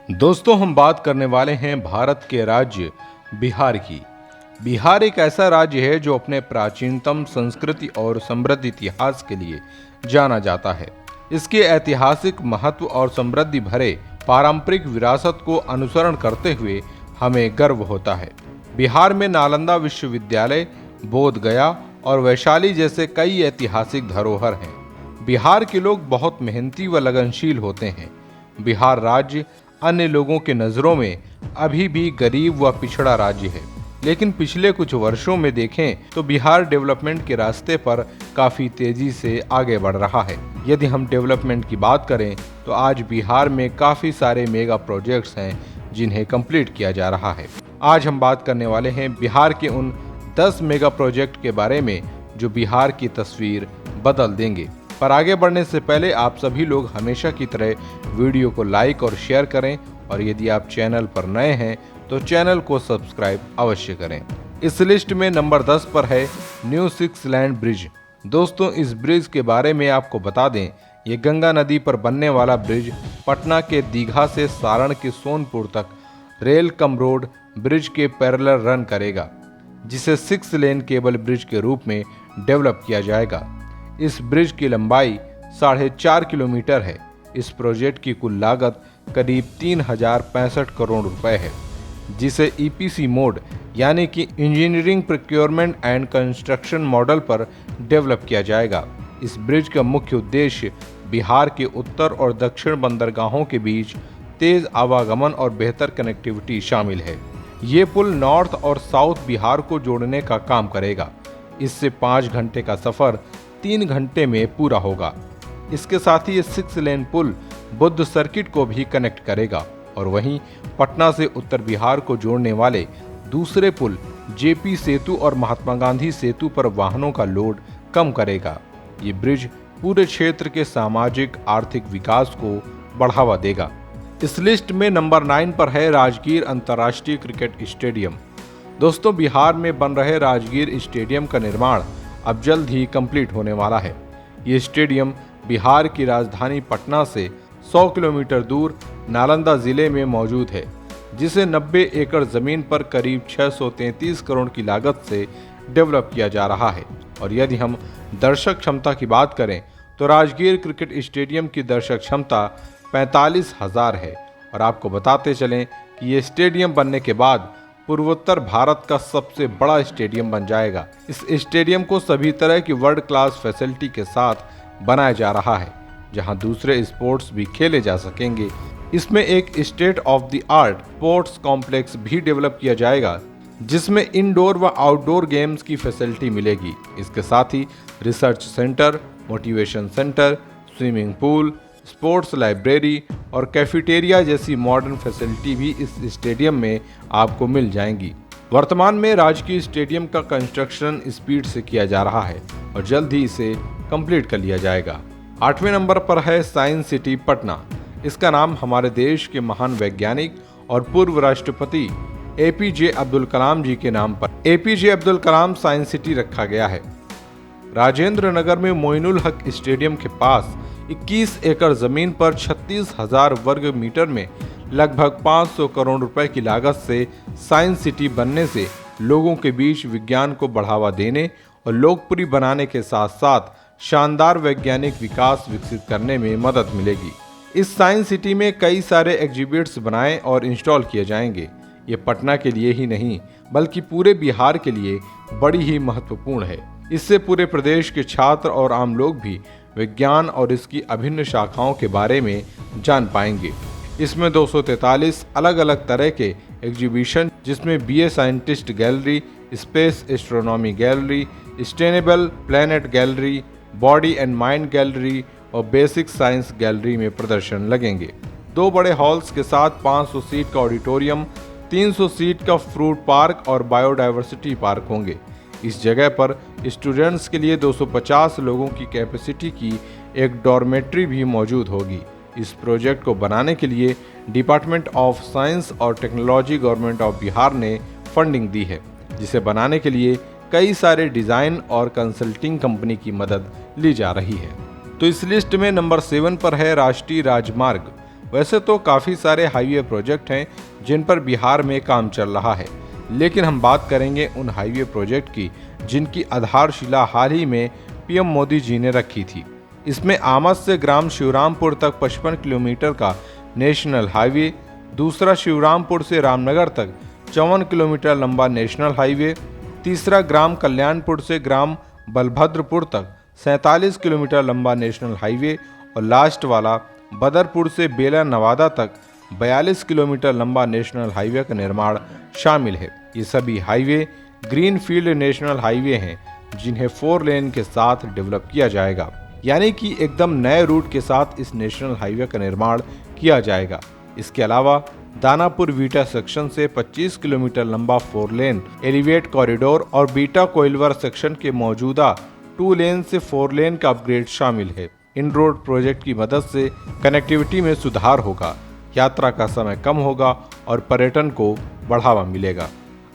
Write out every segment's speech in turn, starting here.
दोस्तों, हम बात करने वाले हैं भारत के राज्य बिहार की। बिहार एक ऐसा राज्य है जो अपने प्राचीनतम संस्कृति और समृद्ध इतिहास के लिए जाना जाता है। इसके ऐतिहासिक महत्व और समृद्धि भरे पारंपरिक विरासत को अनुसरण करते हुए हमें गर्व होता है। बिहार में नालंदा विश्वविद्यालय, बोध गया और वैशाली जैसे कई ऐतिहासिक धरोहर हैं। बिहार के लोग बहुत मेहनती व लगनशील होते हैं। बिहार राज्य अन्य लोगों के नज़रों में अभी भी गरीब व पिछड़ा राज्य है, लेकिन पिछले कुछ वर्षों में देखें तो बिहार डेवलपमेंट के रास्ते पर काफ़ी तेज़ी से आगे बढ़ रहा है। यदि हम डेवलपमेंट की बात करें तो आज बिहार में काफ़ी सारे मेगा प्रोजेक्ट्स हैं जिन्हें कंप्लीट किया जा रहा है। आज हम बात करने वाले हैं बिहार के उन 10 मेगा प्रोजेक्ट के बारे में जो बिहार की तस्वीर बदल देंगे। पर आगे बढ़ने से पहले आप सभी लोग हमेशा की तरह वीडियो को लाइक और शेयर करें, और यदि आप चैनल पर नए हैं तो चैनल को सब्सक्राइब अवश्य करें। इस लिस्ट में नंबर 10 पर है न्यू 6 लेन ब्रिज। दोस्तों, इस ब्रिज के बारे में आपको बता दें, ये गंगा नदी पर बनने वाला ब्रिज पटना के दीघा से सारण के सोनपुर तक रेल कम रोड ब्रिज के पैरेलल रन करेगा, जिसे 6 लेन केबल ब्रिज के रूप में डेवलप किया जाएगा। इस ब्रिज की लंबाई 4.5 किलोमीटर है। इस प्रोजेक्ट की कुल लागत करीब 3065 करोड़ रुपए है, जिसे ईपीसी मोड यानी कि engineering procurement and construction model पर डेवलप किया जाएगा। इस ब्रिज का मुख्य उद्देश्य बिहार के उत्तर और दक्षिण बंदरगाहों के बीच तेज आवागमन और बेहतर कनेक्टिविटी शामिल है। ये पुल नॉर्थ और साउथ बिहार को जोड़ने का काम करेगा। इससे 5 घंटे का सफर 3 घंटे में पूरा होगा। इसके साथ ही ये 6 लेन पुल बुद्ध सर्किट को भी कनेक्ट करेगा और वहीं पटना से उत्तर बिहार को जोड़ने वाले दूसरे पुल जेपी सेतु और महात्मा गांधी सेतु पर वाहनों का लोड कम करेगा। ये ब्रिज पूरे क्षेत्र के सामाजिक आर्थिक विकास को बढ़ावा देगा। इस लिस्ट में नंबर 9 पर है राजगीर अंतर्राष्ट्रीय क्रिकेट स्टेडियम। दोस्तों, बिहार में बन रहे राजगीर स्टेडियम का निर्माण अब जल्द ही कंप्लीट होने वाला है। ये स्टेडियम बिहार की राजधानी पटना से 100 किलोमीटर दूर नालंदा जिले में मौजूद है, जिसे 90 एकड़ जमीन पर करीब 633 करोड़ की लागत से डेवलप किया जा रहा है। और यदि हम दर्शक क्षमता की बात करें तो राजगीर क्रिकेट स्टेडियम की दर्शक क्षमता 45,000 है। और आपको बताते चलें कि ये स्टेडियम बनने के बाद पूर्वोत्तर भारत का सबसे बड़ा स्टेडियम बन जाएगा। इस स्टेडियम को सभी तरह की वर्ल्ड क्लास फैसिलिटी के साथ बनाया जा रहा है, जहां दूसरे स्पोर्ट्स भी खेले जा सकेंगे। इसमें एक state of the art sports complex भी डेवलप किया जाएगा, जिसमें इंडोर व आउटडोर गेम्स की फैसिलिटी मिलेगी। इसके साथ ही research centre, motivation centre, swimming pool, sports library और कैफेटेरिया जैसी मॉडर्न फैसिलिटी भी इस स्टेडियम में आपको मिल जाएंगी। वर्तमान में राजकीय स्टेडियम का कंस्ट्रक्शन स्पीड से किया जा रहा है और जल्द ही इसे कंप्लीट कर लिया जाएगा। 8वें नंबर पर है साइंस सिटी पटना। इसका नाम हमारे देश के महान वैज्ञानिक और पूर्व राष्ट्रपति एपीजे अब्दुल कलाम जी के नाम पर APJ Abdul Kalam science city रखा गया है। राजेंद्र नगर में मोइनुल हक स्टेडियम के पास 21 एकड़ जमीन पर 36,000 वर्ग मीटर में लगभग 500 करोड़ रुपए की लागत से साइंस सिटी बनने से लोगों के बीच विज्ञान को बढ़ावा देने और लोकप्रिय बनाने के साथ साथ शानदार वैज्ञानिक विकास विकसित करने में मदद मिलेगी। इस साइंस सिटी में कई सारे एग्जिबिट्स बनाए और इंस्टॉल किए जाएंगे। ये पटना के लिए ही नहीं बल्कि पूरे बिहार के लिए बड़ी ही महत्वपूर्ण है। इससे पूरे प्रदेश के छात्र और आम लोग भी विज्ञान और इसकी अभिन्न शाखाओं के बारे में जान पाएंगे। इसमें 243 अलग अलग तरह के एग्जीबिशन, जिसमें BA scientist gallery, space astronomy gallery, sustainable planet gallery, body and mind gallery और बेसिक साइंस गैलरी में प्रदर्शन लगेंगे। 2 बड़े हॉल्स के साथ 500 सीट का ऑडिटोरियम, 300 सीट का फ्रूट पार्क और बायोडाइवर्सिटी पार्क होंगे। इस जगह पर स्टूडेंट्स के लिए 250 लोगों की कैपेसिटी की एक डॉर्मेट्री भी मौजूद होगी। इस प्रोजेक्ट को बनाने के लिए डिपार्टमेंट ऑफ साइंस और टेक्नोलॉजी गवर्नमेंट ऑफ बिहार ने फंडिंग दी है, जिसे बनाने के लिए कई सारे डिज़ाइन और कंसल्टिंग कंपनी की मदद ली जा रही है। तो इस लिस्ट में नंबर 7 पर है राष्ट्रीय राजमार्ग। वैसे तो काफ़ी सारे हाईवे प्रोजेक्ट हैं जिन पर बिहार में काम चल रहा है, लेकिन हम बात करेंगे उन हाईवे प्रोजेक्ट की जिनकी आधारशिला हाल ही में पीएम मोदी जी ने रखी थी। इसमें आमद से ग्राम शिवरामपुर तक 55 किलोमीटर का नेशनल हाईवे, दूसरा शिवरामपुर से रामनगर तक 54 किलोमीटर लंबा नेशनल हाईवे, तीसरा ग्राम कल्याणपुर से ग्राम बलभद्रपुर तक 47 किलोमीटर लंबा नेशनल हाईवे और लास्ट वाला बदरपुर से बेला नवादा तक 42 किलोमीटर लंबा नेशनल हाईवे का निर्माण शामिल है। ये सभी हाईवे ग्रीनफील्ड नेशनल हाईवे हैं जिन्हें 4 लेन के साथ डेवलप किया जाएगा, यानी कि एकदम नए रूट के साथ इस नेशनल हाईवे का निर्माण किया जाएगा। इसके अलावा दानापुर बीटा सेक्शन से 25 किलोमीटर लंबा 4 लेन एलिवेट कॉरिडोर और बीटा कोइलवर सेक्शन के मौजूदा 2 लेन से 4 लेन का अपग्रेड शामिल है। इन रोड प्रोजेक्ट की मदद से कनेक्टिविटी में सुधार होगा, यात्रा का समय कम होगा और पर्यटन को बढ़ावा मिलेगा।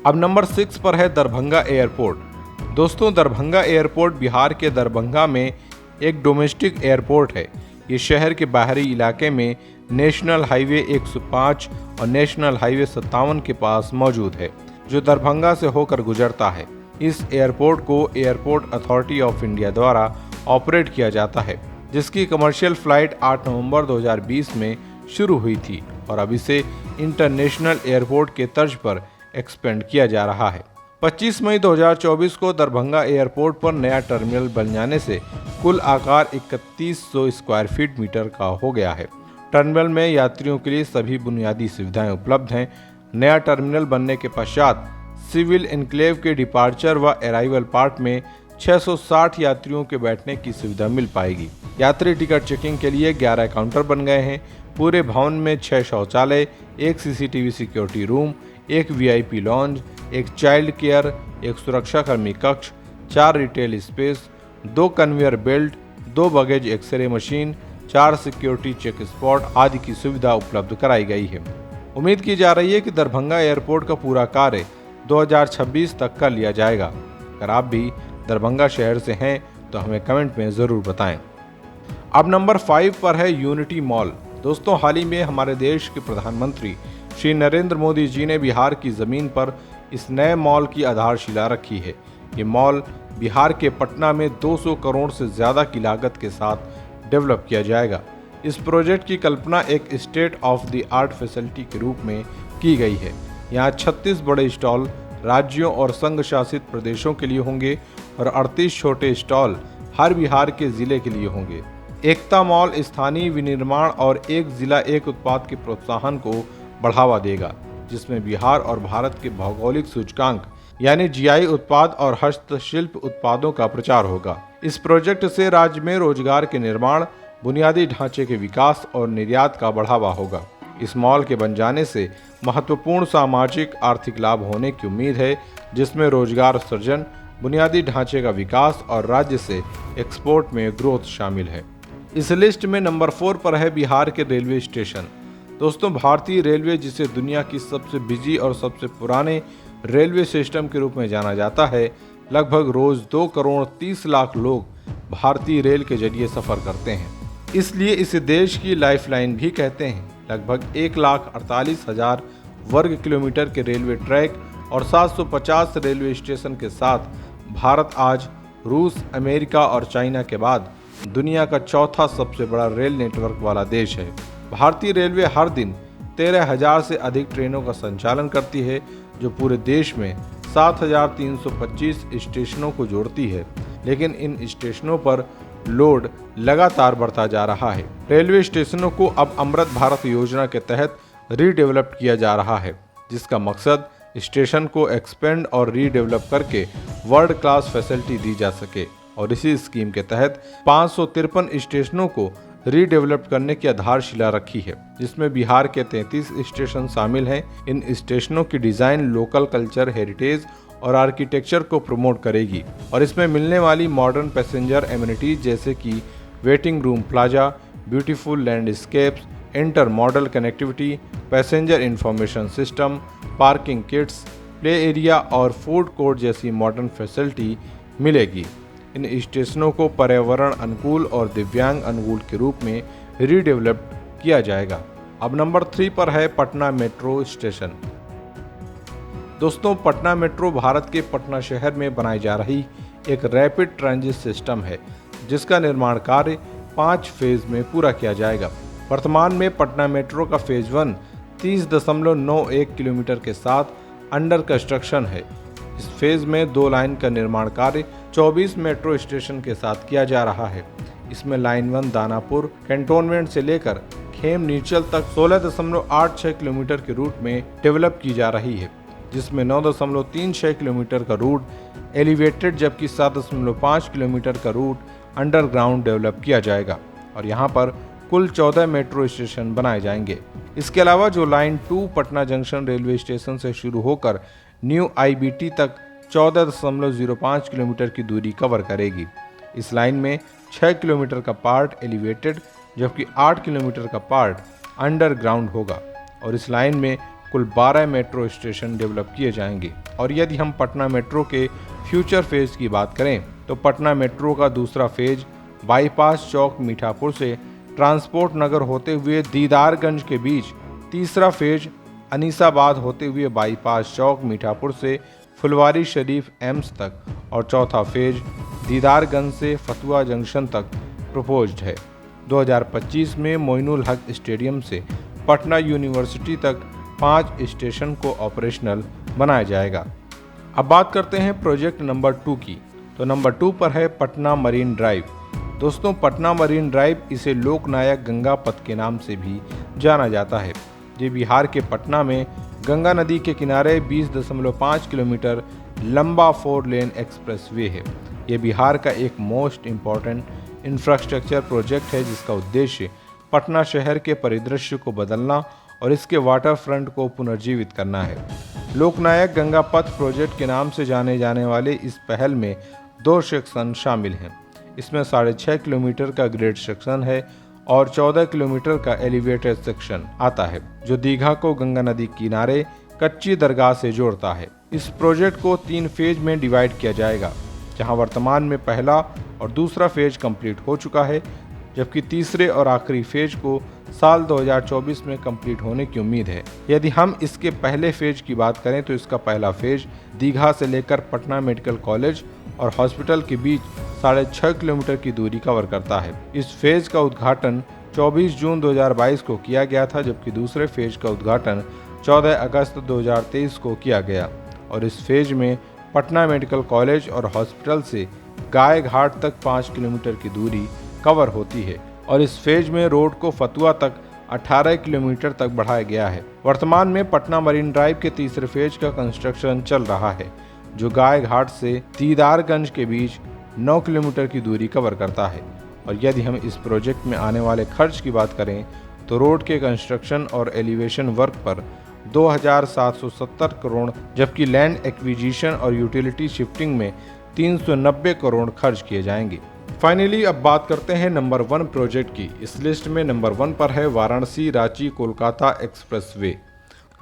अब नंबर 6 पर है दरभंगा एयरपोर्ट। दोस्तों, दरभंगा एयरपोर्ट बिहार के दरभंगा में एक डोमेस्टिक एयरपोर्ट है। ये शहर के बाहरी इलाके में नेशनल हाईवे 105 और नेशनल हाईवे 57 के पास मौजूद है, जो दरभंगा से होकर गुजरता है। इस एयरपोर्ट को एयरपोर्ट अथॉरिटी ऑफ इंडिया द्वारा ऑपरेट किया जाता है, जिसकी कमर्शियल फ्लाइट 8 नवंबर 2020 में शुरू हुई थी और अब इसे इंटरनेशनल एयरपोर्ट के तर्ज पर एक्सपेंड किया जा रहा है। 25 मई 2024 को दरभंगा एयरपोर्ट पर नया टर्मिनल बन जाने से कुल आकार 3100 स्क्वायर फीट मीटर का हो गया है। टर्मिनल में यात्रियों के लिए सभी बुनियादी सुविधाएं उपलब्ध हैं। नया टर्मिनल बनने के पश्चात सिविल एन्क्लेव के डिपार्चर व अराइवल पार्ट में 660 यात्रियों के बैठने की सुविधा मिल पाएगी। यात्री टिकट चेकिंग के लिए 11 काउंटर बन गए हैं। पूरे भवन में 6 शौचालय, 1 CCTV security room, 1 VIP lounge, 1 child care, 1 सुरक्षाकर्मी कक्ष, 4 retail space, 2 conveyor belt, 2 baggage X ray machine, 4 security check spot आदि की सुविधा उपलब्ध कराई गई है। उम्मीद की जा रही है कि दरभंगा एयरपोर्ट का पूरा कार्य 2026 तक कर लिया जाएगा। अगर आप भी दरभंगा शहर से हैं तो हमें कमेंट में ज़रूर बताएं। अब नंबर 5 पर है यूनिटी मॉल। दोस्तों, हाल ही में हमारे देश के प्रधानमंत्री श्री नरेंद्र मोदी जी ने बिहार की ज़मीन पर इस नए मॉल की आधारशिला रखी है। ये मॉल बिहार के पटना में 200 करोड़ से ज़्यादा की लागत के साथ डेवलप किया जाएगा। इस प्रोजेक्ट की कल्पना एक state of the art facility के रूप में की गई है। यहाँ 36 बड़े स्टॉल राज्यों और संघ शासित प्रदेशों के लिए होंगे और 38 छोटे स्टॉल हर बिहार के ज़िले के लिए होंगे। एकता मॉल स्थानीय विनिर्माण और एक जिला एक उत्पाद के प्रोत्साहन को बढ़ावा देगा, जिसमें बिहार और भारत के भौगोलिक सूचकांक यानी जीआई उत्पाद और हस्तशिल्प उत्पादों का प्रचार होगा। इस प्रोजेक्ट से राज्य में रोजगार के निर्माण, बुनियादी ढांचे के विकास और निर्यात का बढ़ावा होगा। इस मॉल के बन जाने से महत्वपूर्ण सामाजिक आर्थिक लाभ होने की उम्मीद है, जिसमें रोजगार सृजन, बुनियादी ढांचे का विकास और राज्य से एक्सपोर्ट में ग्रोथ शामिल है। इस लिस्ट में नंबर 4 पर है बिहार के रेलवे स्टेशन। दोस्तों, भारतीय रेलवे, जिसे दुनिया की सबसे बिजी और सबसे पुराने रेलवे सिस्टम के रूप में जाना जाता है, लगभग रोज 2 करोड़ 30 लाख लोग भारतीय रेल के जरिए सफर करते हैं, इसलिए इसे देश की लाइफलाइन भी कहते हैं। लगभग 1,48,000 वर्ग किलोमीटर के रेलवे ट्रैक और 750 रेलवे स्टेशन के साथ भारत आज रूस, अमेरिका और चाइना के बाद दुनिया का चौथा सबसे बड़ा रेल नेटवर्क वाला देश है। भारतीय रेलवे हर दिन 13,000 से अधिक ट्रेनों का संचालन करती है, जो पूरे देश में 7,325 स्टेशनों को जोड़ती है, लेकिन इन स्टेशनों पर लोड लगातार बढ़ता जा रहा है। रेलवे स्टेशनों को अब अमृत भारत योजना के तहत रीडेवलप किया जा रहा है, जिसका मकसद स्टेशन को एक्सपेंड और रीडेवलप करके वर्ल्ड क्लास फैसिलिटी दी जा सके और इसी स्कीम के तहत 553 स्टेशनों को रीडेवलप करने की आधारशिला रखी है, जिसमें बिहार के 33 स्टेशन शामिल हैं। इन स्टेशनों की डिज़ाइन लोकल कल्चर, हेरिटेज और आर्किटेक्चर को प्रमोट करेगी और इसमें मिलने वाली मॉडर्न पैसेंजर एमिनिटीज जैसे कि waiting room plaza, beautiful landscapes, intermodal connectivity, passenger information system, parking kits, play area और फूड कोर्ट जैसी मॉडर्न फैसिलिटी मिलेगी। इन स्टेशनों को पर्यावरण अनुकूल और दिव्यांग अनुकूल के रूप में रीडेवलप किया जाएगा। अब नंबर 3 पर है पटना मेट्रो स्टेशन। दोस्तों, पटना मेट्रो भारत के पटना शहर में बनाई जा रही एक रैपिड ट्रांजिट सिस्टम है, जिसका निर्माण कार्य 5 फेज में पूरा किया जाएगा। वर्तमान में पटना मेट्रो का फेज 1 30.91 किलोमीटर के साथ अंडर कंस्ट्रक्शन है। इस फेज में 2 लाइन का निर्माण कार्य 24 मेट्रो स्टेशन के साथ किया जा रहा है। इसमें लाइन 1 दानापुर कैंटोनमेंट से लेकर खेम नीचल तक 16.86 किलोमीटर के रूट में डेवलप की जा रही है, जिसमें 9.36 किलोमीटर का रूट एलिवेटेड जबकि 7.5 किलोमीटर का रूट अंडरग्राउंड डेवलप किया जाएगा और यहाँ पर कुल 14 मेट्रो स्टेशन बनाए जाएंगे। इसके अलावा जो line 2 Patna junction railway station से शुरू होकर न्यू IBT तक 14.05 किलोमीटर की दूरी कवर करेगी। इस लाइन में 6 किलोमीटर का पार्ट एलिवेटेड जबकि 8 किलोमीटर का पार्ट अंडरग्राउंड होगा और इस लाइन में कुल 12 मेट्रो स्टेशन डेवलप किए जाएंगे। और यदि हम पटना मेट्रो के फ्यूचर फेज की बात करें तो पटना मेट्रो का दूसरा फेज बाईपास चौक मीठापुर से ट्रांसपोर्ट नगर होते हुए दीदारगंज के बीच, तीसरा फेज अनीसाबाद होते हुए बाईपास चौक मीठापुर से फुलवारी शरीफ एम्स तक और चौथा फेज दीदारगंज से फतुहा जंक्शन तक प्रपोज्ड है। 2025 में मोइनुल हक स्टेडियम से पटना यूनिवर्सिटी तक 5 स्टेशन को ऑपरेशनल बनाया जाएगा। अब बात करते हैं प्रोजेक्ट नंबर 2 की। तो नंबर 2 पर है पटना मरीन ड्राइव। दोस्तों, पटना मरीन ड्राइव इसे लोकनायक गंगा पथ के नाम से भी जाना जाता है। ये बिहार के पटना में गंगा नदी के किनारे 20.5 किलोमीटर लंबा 4 लेन एक्सप्रेसवे है। ये बिहार का एक मोस्ट इम्पॉर्टेंट इंफ्रास्ट्रक्चर प्रोजेक्ट है, जिसका उद्देश्य पटना शहर के परिदृश्य को बदलना और इसके वाटर फ्रंट को पुनर्जीवित करना है। लोकनायक गंगा पथ प्रोजेक्ट के नाम से जाने जाने वाले इस पहल में 2 सेक्शन शामिल हैं। इसमें 6.5 किलोमीटर का ग्रेड सेक्शन है और 14 किलोमीटर का एलिवेटेड सेक्शन आता है, जो दीघा को गंगा नदी किनारे कच्ची दरगाह से जोड़ता है। इस प्रोजेक्ट को 3 फेज में डिवाइड किया जाएगा, जहां वर्तमान में पहला और दूसरा फेज कंप्लीट हो चुका है, जबकि तीसरे और आखिरी फेज को साल 2024 में कंप्लीट होने की उम्मीद है। यदि हम इसके पहले फेज की बात करें तो इसका पहला फेज दीघा से लेकर पटना मेडिकल कॉलेज और हॉस्पिटल के बीच 6.5 किलोमीटर की दूरी कवर करता है। इस फेज का उद्घाटन 24 जून 2022 को किया गया था, जबकि दूसरे फेज का उद्घाटन 14 अगस्त 2023 को किया गया और इस फेज में पटना मेडिकल कॉलेज और हॉस्पिटल से गाय घाट तक 5 किलोमीटर की दूरी कवर होती है और इस फेज में रोड को फतुहा तक 18 किलोमीटर तक बढ़ाया गया है। वर्तमान में पटना मरीन ड्राइव के तीसरे फेज का कंस्ट्रक्शन चल रहा है, जो गाय घाट से दीदारगंज के बीच 9 किलोमीटर की दूरी कवर करता है। और यदि हम इस प्रोजेक्ट में आने वाले खर्च की बात करें तो रोड के कंस्ट्रक्शन और एलिवेशन वर्क पर 2,770 करोड़, जबकि लैंड एक्विजिशन और यूटिलिटी शिफ्टिंग में 390 करोड़ खर्च किए जाएंगे। फाइनली अब बात करते हैं नंबर 1 प्रोजेक्ट की। इस लिस्ट में नंबर 1 पर है वाराणसी रांची कोलकाता एक्सप्रेसवे।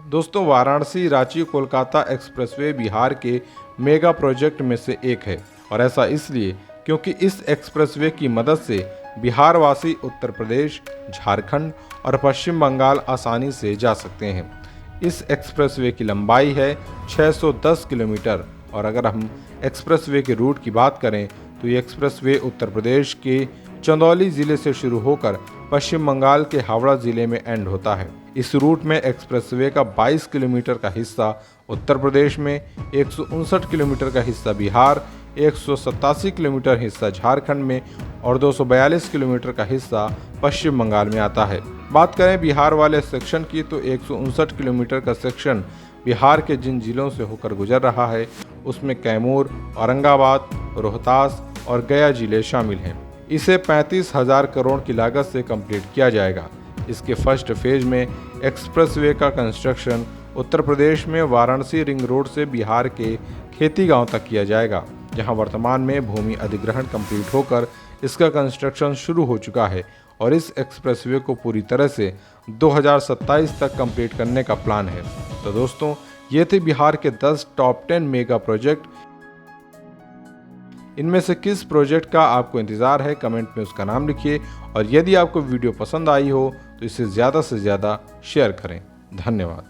दोस्तों, वाराणसी रांची कोलकाता एक्सप्रेसवे बिहार के मेगा प्रोजेक्ट में से एक है और ऐसा इसलिए क्योंकि इस एक्सप्रेसवे की मदद से बिहार वासी उत्तर प्रदेश, झारखंड और पश्चिम बंगाल आसानी से जा सकते हैं। इस एक्सप्रेसवे की लंबाई है 610 किलोमीटर और अगर हम एक्सप्रेसवे के रूट की बात करें तो ये एक्सप्रेसवे उत्तर प्रदेश के चंदौली ज़िले से शुरू होकर पश्चिम बंगाल के हावड़ा ज़िले में एंड होता है। इस रूट में एक्सप्रेसवे का 22 किलोमीटर का हिस्सा उत्तर प्रदेश में, 159 किलोमीटर का हिस्सा बिहार, 187 किलोमीटर हिस्सा झारखंड में और 242 किलोमीटर का हिस्सा पश्चिम बंगाल में आता है। बात करें बिहार वाले सेक्शन की तो 159 किलोमीटर का सेक्शन बिहार के जिन जिलों से होकर गुजर रहा है उसमें कैमूर, औरंगाबाद, रोहतास और गया जिले शामिल हैं। इसे 35,000 करोड़ की लागत से कंप्लीट किया जाएगा। इसके फर्स्ट फेज में एक्सप्रेसवे का कंस्ट्रक्शन उत्तर प्रदेश में वाराणसी रिंग रोड से बिहार के खेती गांव तक किया जाएगा, जहां वर्तमान में भूमि अधिग्रहण कंप्लीट होकर इसका कंस्ट्रक्शन शुरू हो चुका है और इस एक्सप्रेसवे को पूरी तरह से 2027 तक कंप्लीट करने का प्लान है। तो दोस्तों, ये थे बिहार के 10 टॉप 10 मेगा प्रोजेक्ट। इनमें से किस प्रोजेक्ट का आपको इंतज़ार है, कमेंट में उसका नाम लिखिए और यदि आपको वीडियो पसंद आई हो तो इसे ज़्यादा से ज़्यादा शेयर करें। धन्यवाद।